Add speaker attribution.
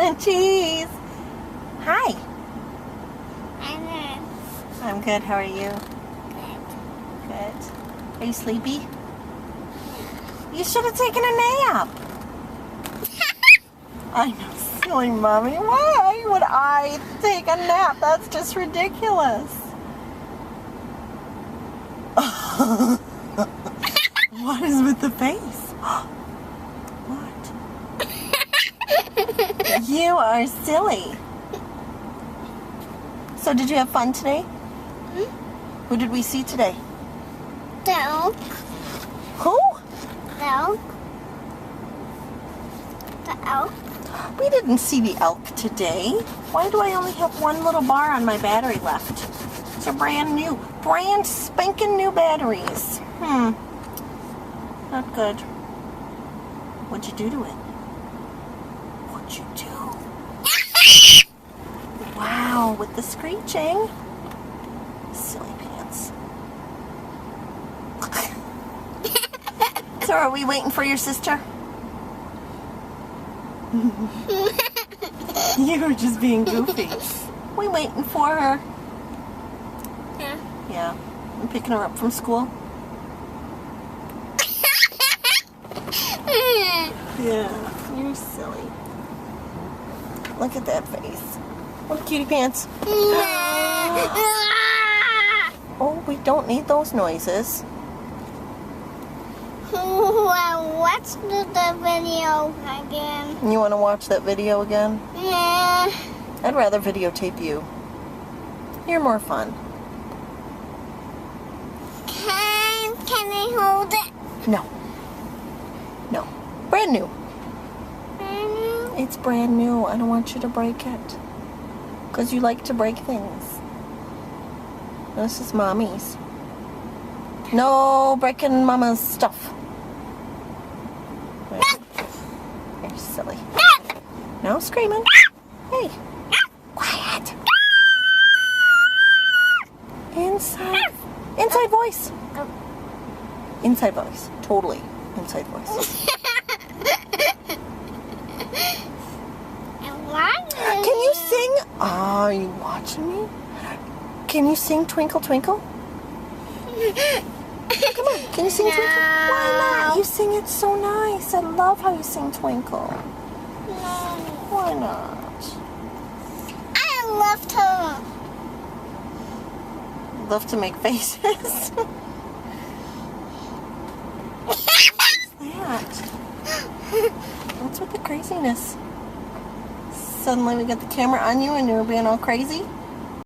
Speaker 1: Cheese. Hi.
Speaker 2: I'm good.
Speaker 1: I'm good. How are you?
Speaker 2: Good.
Speaker 1: Good. Are you sleepy? You should have taken a nap. I know, silly mommy. Why would I take a nap? That's just ridiculous. What is with the face? What? You are silly. So did you have fun today? Who did we see today?
Speaker 2: The elk.
Speaker 1: Who?
Speaker 2: The elk. The elk.
Speaker 1: We didn't see the elk today. Why do I only have one little bar on my battery left? These are brand spanking new batteries. Not good. What'd you do to it? What'd you do? Wow, with the screeching. Silly pants. So are we waiting for your sister? You were just being goofy. We waiting for her.
Speaker 2: Yeah.
Speaker 1: Yeah. I'm picking her up from school. Yeah, you're silly. Look at that face. What cutie pants. Oh, we don't need those noises.
Speaker 2: Watch the video again.
Speaker 1: You want to watch that video again?
Speaker 2: Yeah.
Speaker 1: I'd rather videotape you. You're more fun.
Speaker 2: Can I hold it?
Speaker 1: No. No. Brand new. It's brand new. I don't want you to break it. Because you like to break things. This is Mommy's. No breaking Mama's stuff. You're silly. No screaming. Hey. Quiet. Inside voice. Inside voice. Totally. Inside voice. Can you sing? Oh, are you watching me? Can you sing Twinkle Twinkle? Come on, can you sing Twinkle? Why not? You sing it so nice. I love how you sing Twinkle. Why not?
Speaker 2: I love to.
Speaker 1: Love to make faces. What's that? What's with the craziness? Suddenly we got the camera on you and you're being all crazy?